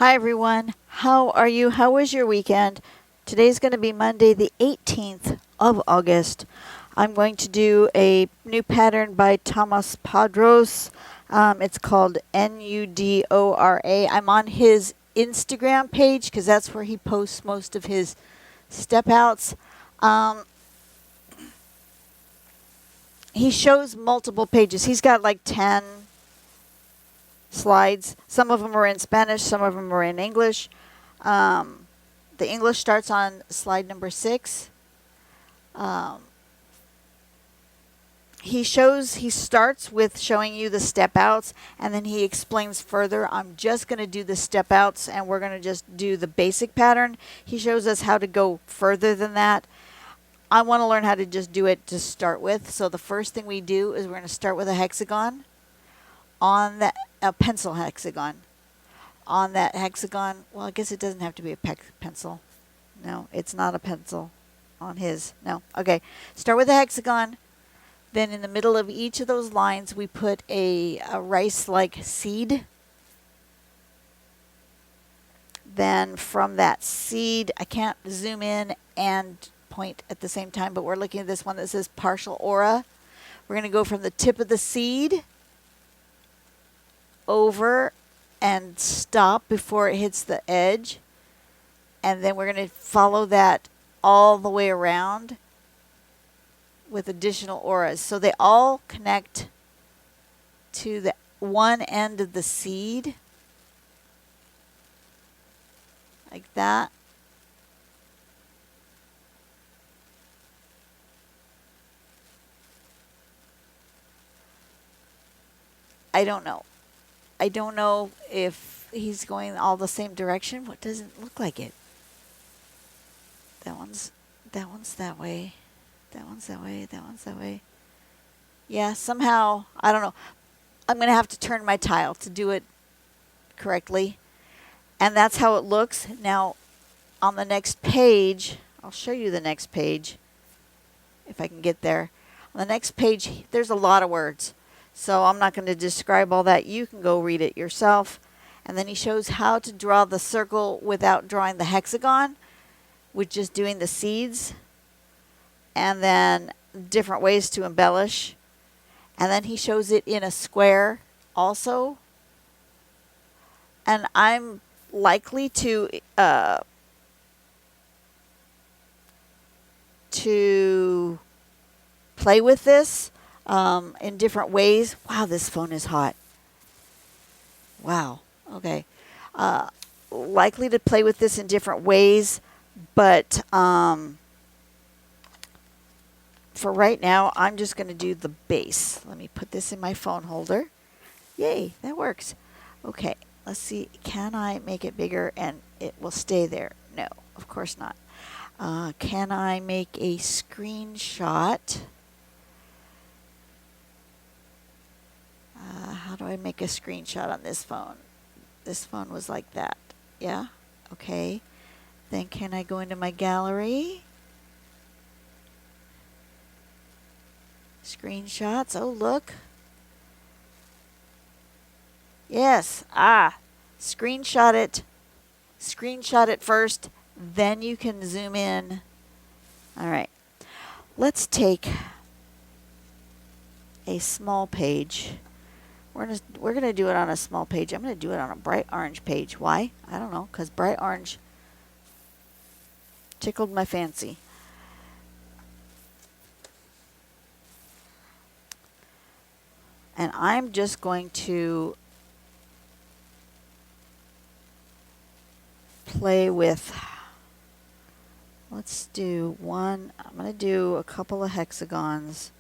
Hi everyone, how are you? How was your weekend? Today's going to be Monday the 18th of August. I'm going to do a new pattern by Tomas Padros. It's called Nudora. I'm on his Instagram page because that's where he posts most of his step outs. He shows multiple pages. He's got like 10 slides. Some of them are in Spanish, some of them are in English. The English starts on slide number 6. He starts with showing you the step outs, and then he explains further. I'm just going to do the step outs, and we're going to just do the basic pattern. He shows us how to go further than that. I want to learn how to just do it to start with. So the first thing we do is we're going to start with a hexagon on a pencil hexagon. On that hexagon, well, I guess it doesn't have to be a pencil. No, it's not a pencil on his. No. Okay. Start with a hexagon. Then in the middle of each of those lines, we put a rice-like seed. Then from that seed, I can't zoom in and point at the same time, but we're looking at this one that says partial aura. We're going to go from the tip of the seed over and stop before it hits the edge. And then we're going to follow that all the way around with additional auras. So they all connect to the one end of the seed. Like that. I don't know. I don't know if he's going all the same direction. What doesn't look like it? That one's that way. That one's that way. That one's that way. Yeah, somehow, I don't know. I'm going to have to turn my tile to do it correctly. And that's how it looks. Now, on the next page, I'll show you the next page if I can get there. On the next page, there's a lot of words. So I'm not going to describe all that. You can go read it yourself. And then he shows how to draw the circle without drawing the hexagon, with just doing the seeds. And then different ways to embellish. And then he shows it in a square also. And I'm likely to play with this in different ways. Wow, this phone is hot. Wow. Okay. Likely to play with this in different ways, but for right now, I'm just going to do the base. Let me put this in my phone holder. Yay, that works. Okay, let's see. Can I make it bigger and it will stay there? No, of course not. Can I make a screenshot? How do I make a screenshot on this phone? This phone was like that. Yeah? Okay. Then can I go into my gallery? Screenshots. Oh, look. Yes. Screenshot it. Screenshot it first. Then you can zoom in. All right. Let's take a small page. We're gonna do it on a small page. I'm gonna do it on a bright orange page. Why? I don't know. Because bright orange tickled my fancy. And I'm just going to play with, let's do one. I'm going to do a couple of hexagons.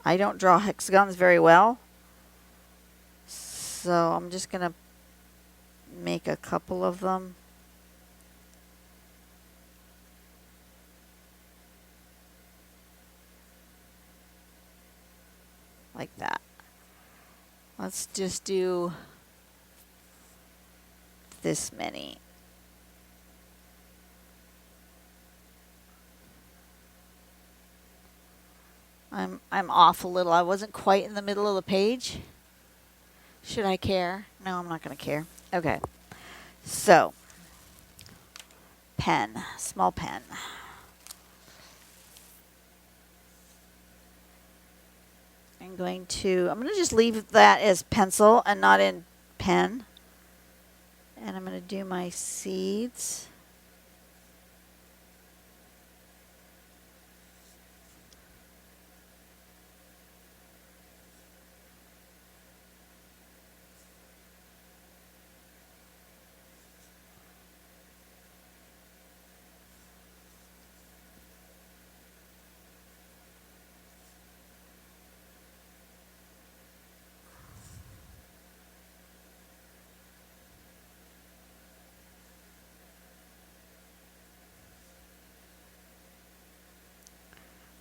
I don't draw hexagons very well, so I'm just going to make a couple of them. Like that. Let's just do this many. I'm off a little. I wasn't quite in the middle of the page. Should I care? No, I'm not going to care. Okay. So, pen, small pen. I'm going to just leave that as pencil and not in pen. And I'm going to do my seeds.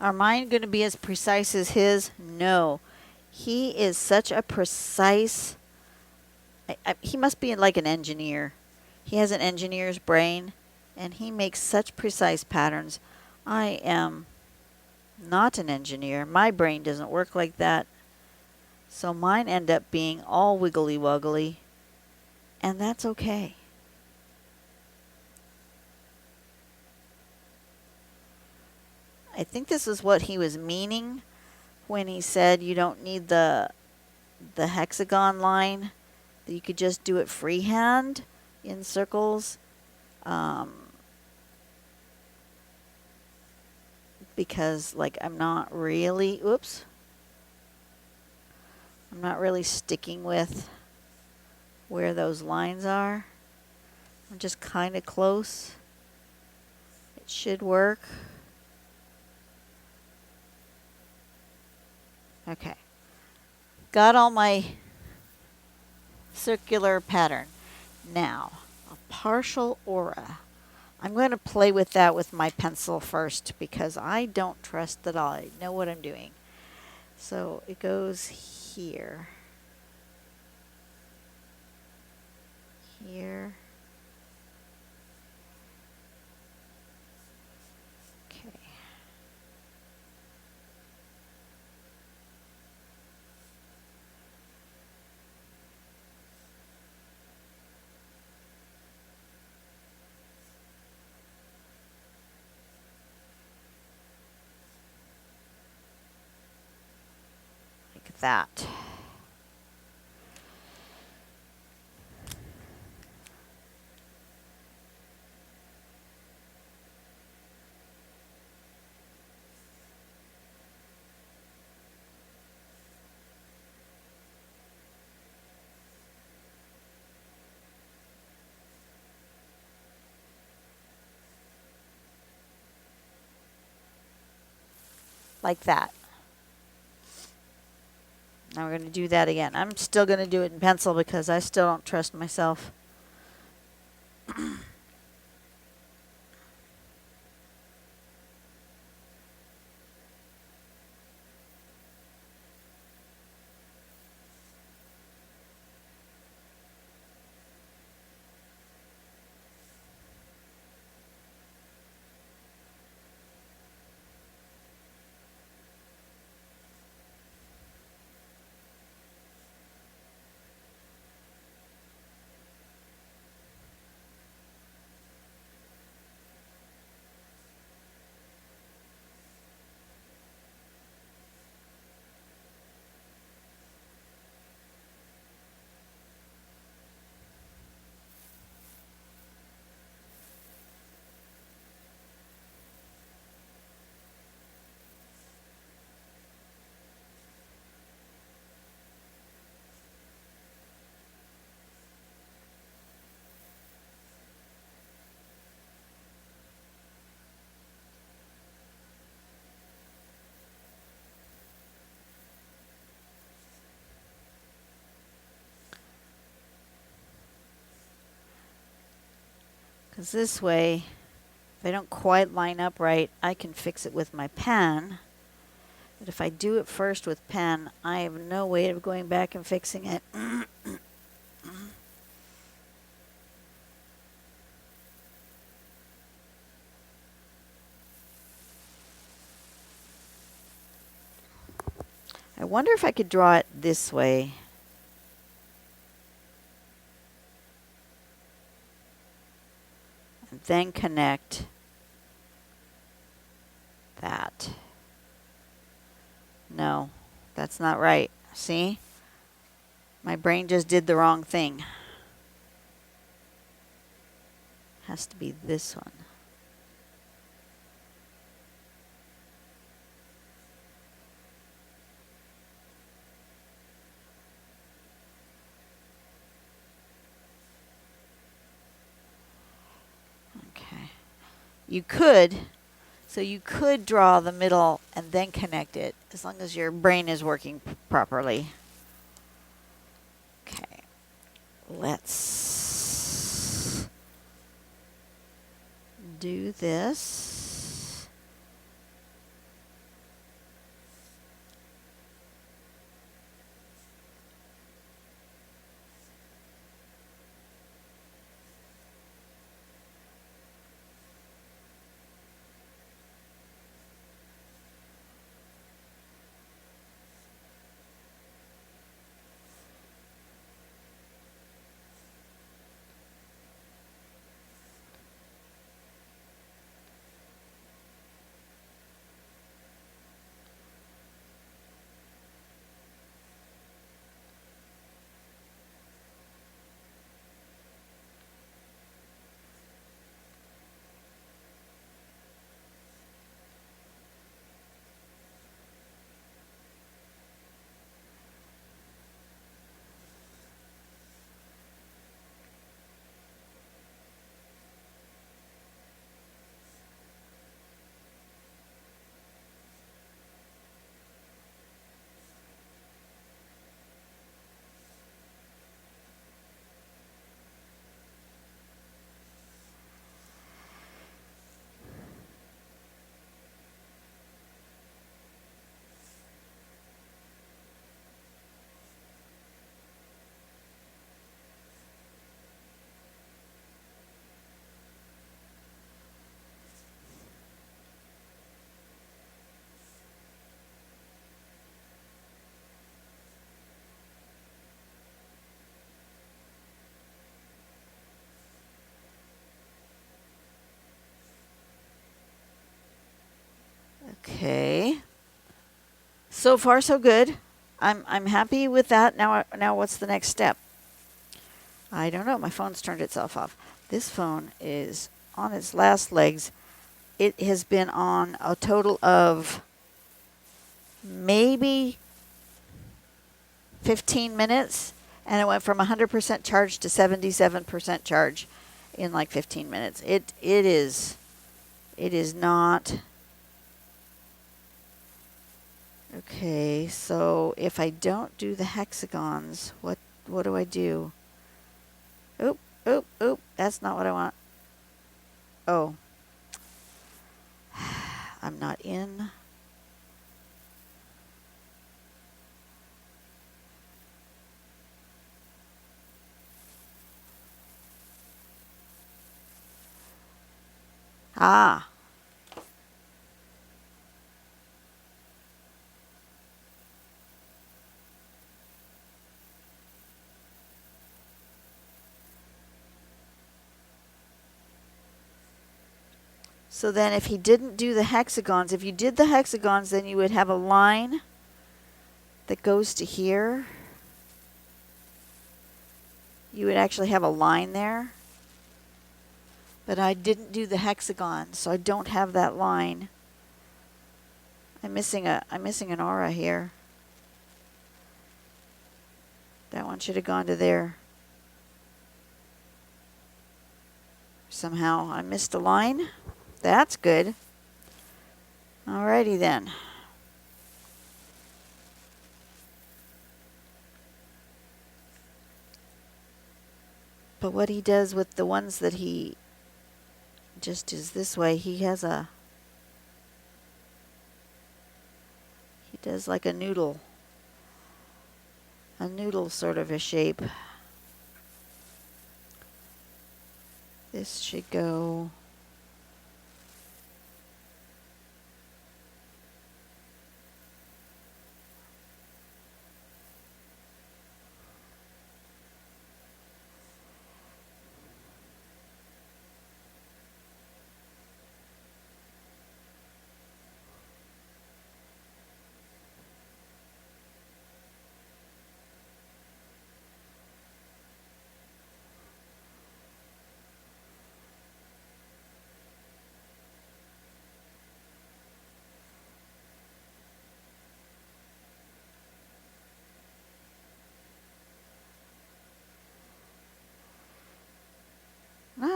Are mine going to be as precise as his? No. He is such a precise... he must be like an engineer. He has an engineer's brain, and he makes such precise patterns. I am not an engineer. My brain doesn't work like that. So mine end up being all wiggly woggly, and that's okay. I think this is what he was meaning when he said you don't need the hexagon line, that you could just do it freehand in circles. Because like I'm not really sticking with where those lines are. I'm just kind of close. It should work. Okay. Got all my circular pattern. Now, a partial aura. I'm going to play with that with my pencil first because I don't trust that I know what I'm doing. So it goes here. Here. Okay. Like that. Like that. Now we're going to do that again. I'm still going to do it in pencil because I still don't trust myself. Because this way, if I don't quite line up right, I can fix it with my pen. But if I do it first with pen, I have no way of going back and fixing it. I wonder if I could draw it this way. And then connect that. No, that's not right. See? My brain just did the wrong thing. Has to be this one. Okay. You could draw the middle and then connect it, as long as your brain is working properly. Okay. Let's do this. Okay. So far, so good. I'm happy with that. Now what's the next step? I don't know. My phone's turned itself off. This phone is on its last legs. It has been on a total of maybe 15 minutes, and it went from 100% charge to 77% charge in like 15 minutes. It is not. Okay, so if I don't do the hexagons, what do I do? Oop, that's not what I want. Oh. I'm not in. Ah. So then if he didn't do the hexagons, if you did the hexagons, then you would have a line that goes to here. You would actually have a line there. But I didn't do the hexagon, so I don't have that line. I'm missing an aura here. That one should have gone to there. Somehow I missed a line. That's good. Alrighty then. But what he does with the ones that he just is this way, he It does like a noodle sort of a shape. This should go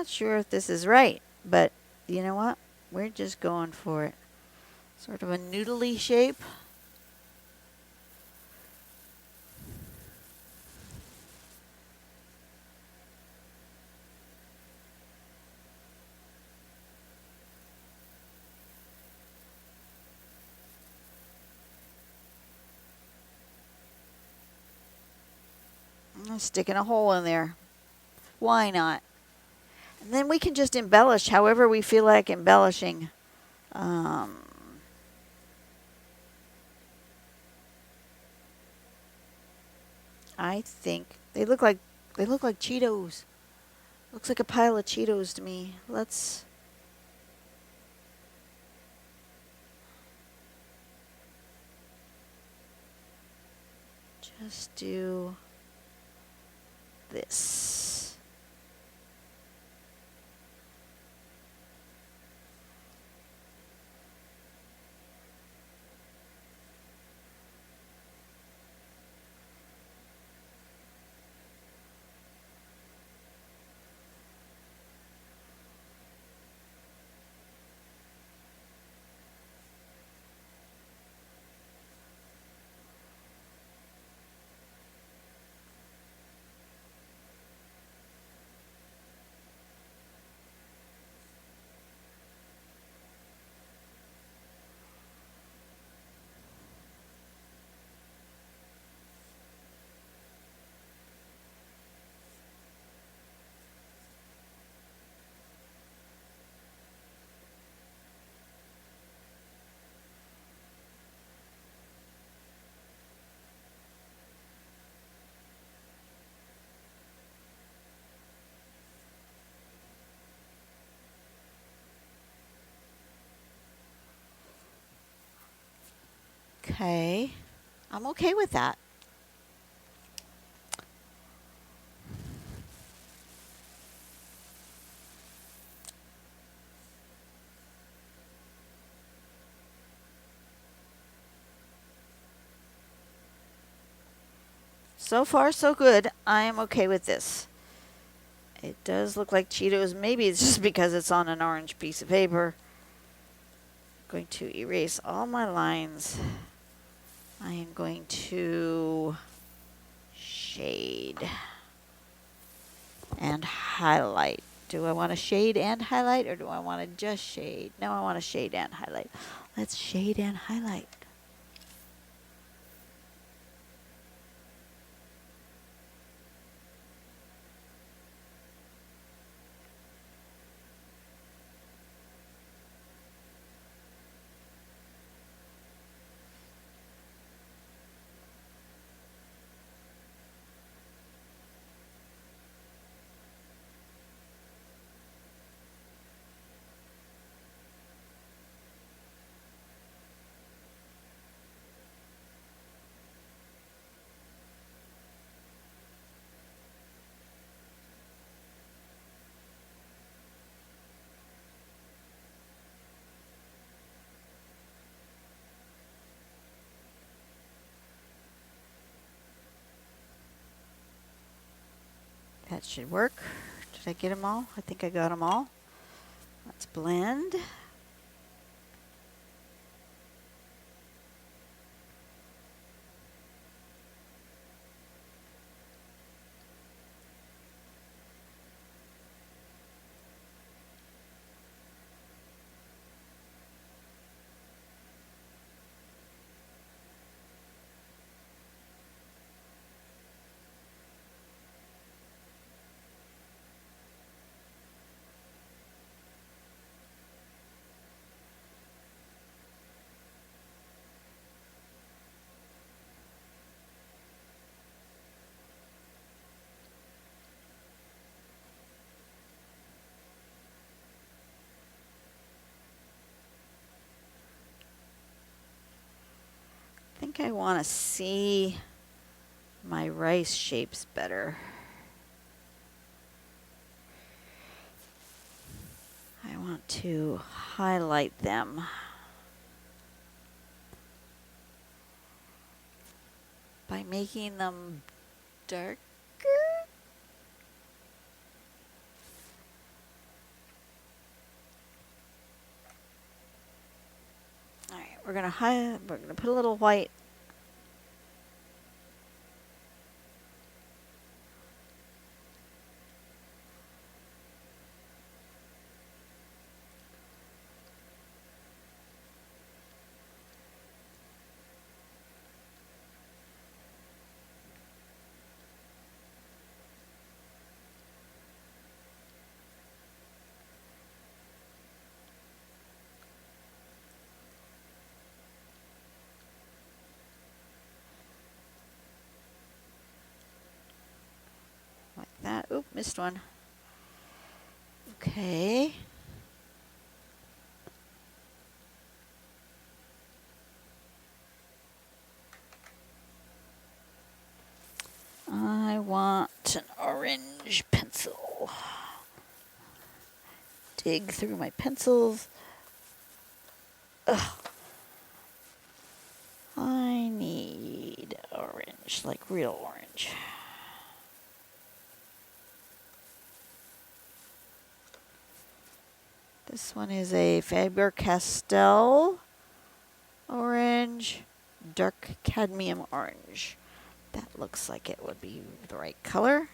not sure if this is right, but you know what? We're just going for it. Sort of a noodly shape. I'm sticking a hole in there. Why not? And then we can just embellish however we feel like embellishing. I think they look like Cheetos. Looks like a pile of Cheetos to me. Let's just do this. Okay. I'm okay with that. So far, so good. I am okay with this. It does look like Cheetos. Maybe it's just because it's on an orange piece of paper. I'm going to erase all my lines. I am going to shade and highlight. Do I want to shade and highlight, or do I want to just shade? No, I want to shade and highlight. Let's shade and highlight. That should work. Did I get them all? I think I got them all. Let's blend. I want to see my rice shapes better. I want to highlight them by making them darker. All right, we're gonna put a little white. Like that. Oop, missed one. Okay. I want an orange pencil. Dig through my pencils. Ugh. I need orange, like real orange. This one is a Faber-Castell orange, dark cadmium orange. That looks like it would be the right color.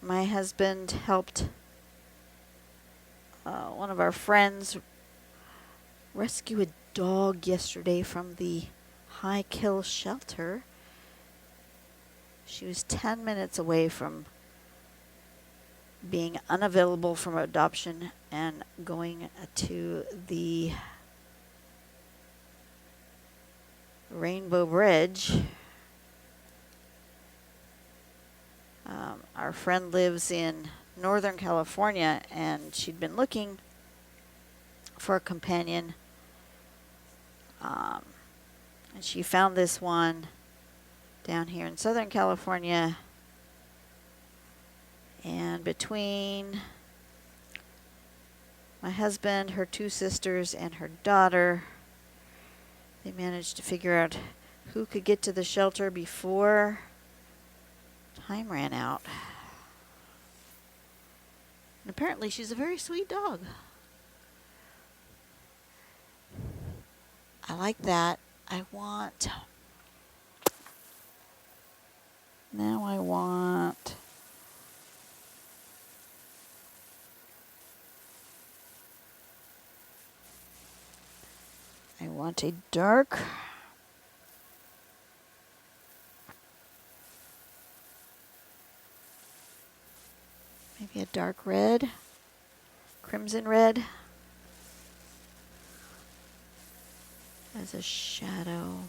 My husband helped one of our friends rescue a dog yesterday from the High Kill shelter. She was 10 minutes away from being unavailable from adoption and going to the Rainbow Bridge. Our friend lives in Northern California, and she'd been looking for a companion. And she found this one down here in Southern California. And between my husband, her two sisters, and her daughter, they managed to figure out who could get to the shelter before time ran out. And apparently she's a very sweet dog. I like that. Now I want a dark maybe a dark red, crimson red as a shadow.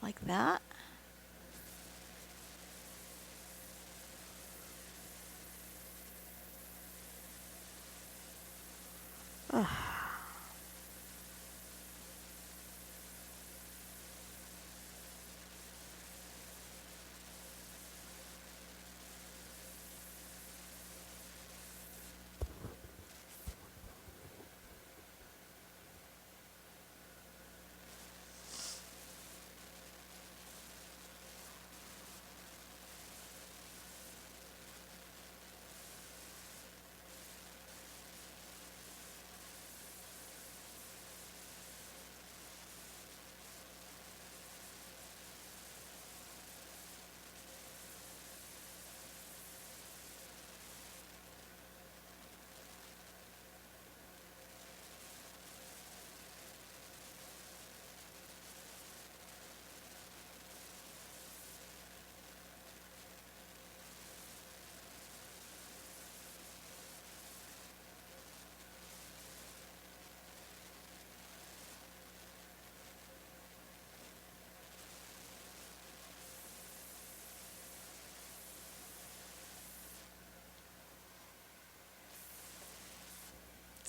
Like that. Ugh.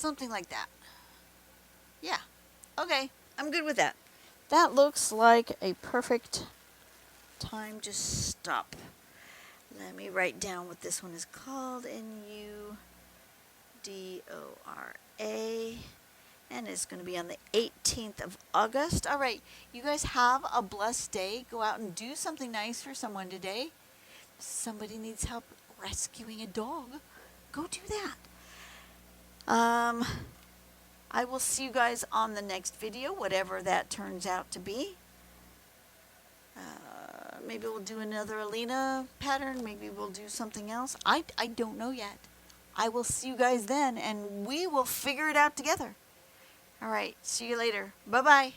Something like that. Yeah. Okay. I'm good with that. That looks like a perfect time to stop. Let me write down what this one is called. Nudora. And it's going to be on the 18th of August. All right. You guys have a blessed day. Go out and do something nice for someone today. Somebody needs help rescuing a dog. Go do that. I will see you guys on the next video, whatever that turns out to be. Maybe we'll do another Alina pattern. Maybe we'll do something else. I don't know yet. I will see you guys then, and we will figure it out together. All right. See you later. Bye-bye.